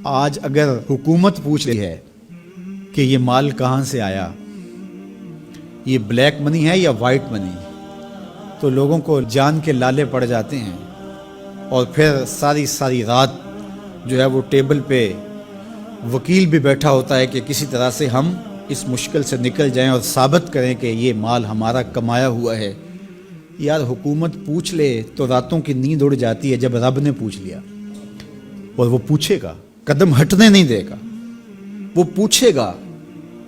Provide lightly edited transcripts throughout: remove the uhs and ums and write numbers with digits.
آج اگر حکومت پوچھ رہی ہے کہ یہ مال کہاں سے آیا، یہ بلیک منی ہے یا وائٹ منی، تو لوگوں کو جان کے لالے پڑ جاتے ہیں اور پھر ساری رات جو ہے وہ ٹیبل پہ وکیل بھی بیٹھا ہوتا ہے کہ کسی طرح سے ہم اس مشکل سے نکل جائیں اور ثابت کریں کہ یہ مال ہمارا کمایا ہوا ہے۔ یار حکومت پوچھ لے تو راتوں کی نیند اڑ جاتی ہے جب رب نے پوچھ لیا، اور وہ پوچھے گا، قدم ہٹنے نہیں دے گا، وہ پوچھے گا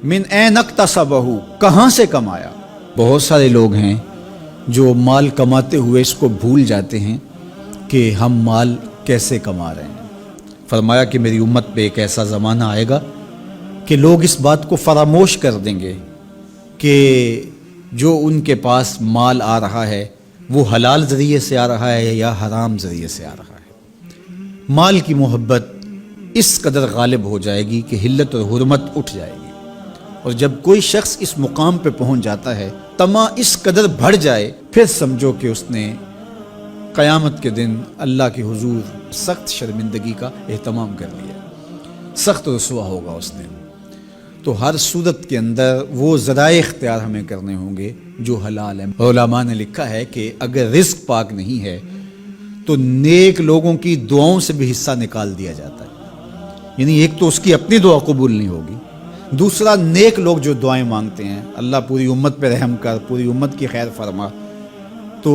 من این اکتسبہ، کہاں سے کمایا۔ بہت سارے لوگ ہیں جو مال کماتے ہوئے اس کو بھول جاتے ہیں کہ ہم مال کیسے کما رہے ہیں۔ فرمایا کہ میری امت پہ ایک ایسا زمانہ آئے گا کہ لوگ اس بات کو فراموش کر دیں گے کہ جو ان کے پاس مال آ رہا ہے وہ حلال ذریعے سے آ رہا ہے یا حرام ذریعے سے آ رہا ہے۔ مال کی محبت اس قدر غالب ہو جائے گی کہ حلت اور حرمت اٹھ جائے گی، اور جب کوئی شخص اس مقام پہ پہنچ جاتا ہے، طمع اس قدر بڑھ جائے، پھر سمجھو کہ اس نے قیامت کے دن اللہ کے حضور سخت شرمندگی کا اہتمام کر لیا، سخت رسوا ہوگا اس دن۔ تو ہر صورت کے اندر وہ ذرائع اختیار ہمیں کرنے ہوں گے جو حلال ہیں۔ علماء نے لکھا ہے کہ اگر رزق پاک نہیں ہے تو نیک لوگوں کی دعاؤں سے بھی حصہ نکال دیا جاتا ہے، یعنی ایک تو اس کی اپنی دعا قبول نہیں ہوگی، دوسرا نیک لوگ جو دعائیں مانگتے ہیں، اللہ پوری امت پہ رحم کر، پوری امت کی خیر فرما، تو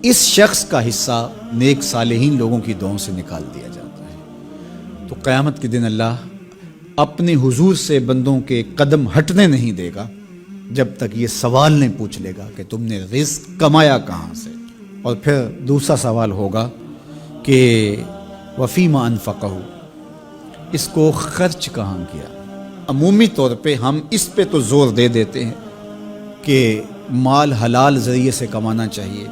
اس شخص کا حصہ نیک صالحین لوگوں کی دعاؤں سے نکال دیا جاتا ہے۔ تو قیامت کے دن اللہ اپنے حضور سے بندوں کے قدم ہٹنے نہیں دے گا جب تک یہ سوال نہیں پوچھ لے گا کہ تم نے رزق کمایا کہاں سے۔ اور پھر دوسرا سوال ہوگا کہ وفیما انفقہ، اس کو خرچ کہاں کیا۔ عمومی طور پہ ہم اس پہ تو زور دے دیتے ہیں کہ مال حلال ذریعے سے کمانا چاہیے،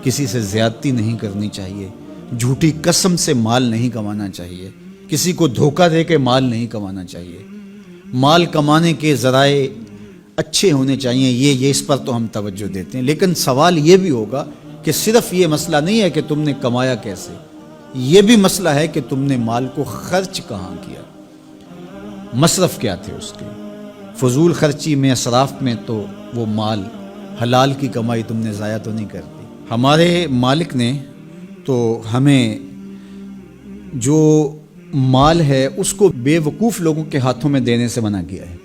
کسی سے زیادتی نہیں کرنی چاہیے، جھوٹی قسم سے مال نہیں کمانا چاہیے، کسی کو دھوکہ دے کے مال نہیں کمانا چاہیے، مال کمانے کے ذرائع اچھے ہونے چاہیے، یہ اس پر تو ہم توجہ دیتے ہیں۔ لیکن سوال یہ بھی ہوگا کہ صرف یہ مسئلہ نہیں ہے کہ تم نے کمایا کیسے، یہ بھی مسئلہ ہے کہ تم نے مال کو خرچ کہاں کیا، مصرف کیا تھے اس کے۔ فضول خرچی میں، اسراف میں تو وہ مال حلال کی کمائی تم نے ضائع تو نہیں کر دی۔ ہمارے مالک نے تو ہمیں جو مال ہے اس کو بے وقوف لوگوں کے ہاتھوں میں دینے سے منع کیا ہے۔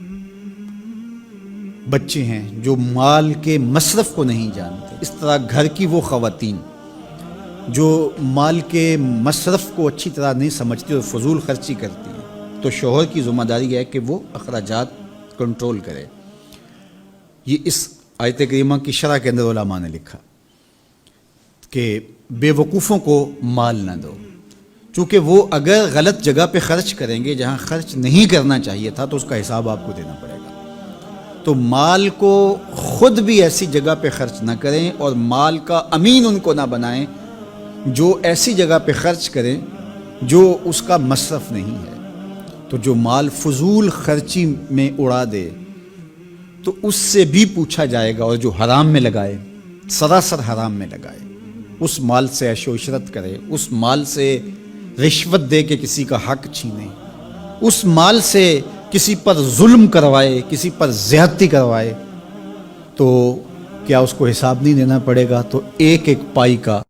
بچے ہیں جو مال کے مصرف کو نہیں جانتے، اس طرح گھر کی وہ خواتین جو مال کے مصرف کو اچھی طرح نہیں سمجھتی اور فضول خرچی کرتی ہیں، تو شوہر کی ذمہ داری ہے کہ وہ اخراجات کنٹرول کرے۔ یہ اس آیت کریمہ کی شرح کے اندر علماء نے لکھا کہ بے وقوفوں کو مال نہ دو، چونکہ وہ اگر غلط جگہ پہ خرچ کریں گے جہاں خرچ نہیں کرنا چاہیے تھا تو اس کا حساب آپ کو دینا پڑے گا۔ تو مال کو خود بھی ایسی جگہ پہ خرچ نہ کریں اور مال کا امین ان کو نہ بنائیں جو ایسی جگہ پہ خرچ کریں جو اس کا مصرف نہیں ہے۔ تو جو مال فضول خرچی میں اڑا دے تو اس سے بھی پوچھا جائے گا، اور جو حرام میں لگائے، سراسر حرام میں لگائے، اس مال سے عیش و عشرت کرے، اس مال سے رشوت دے کے کسی کا حق چھینے، اس مال سے کسی پر ظلم کروائے، کسی پر زیادتی کروائے، تو کیا اس کو حساب نہیں دینا پڑے گا؟ تو ایک ایک پائی کا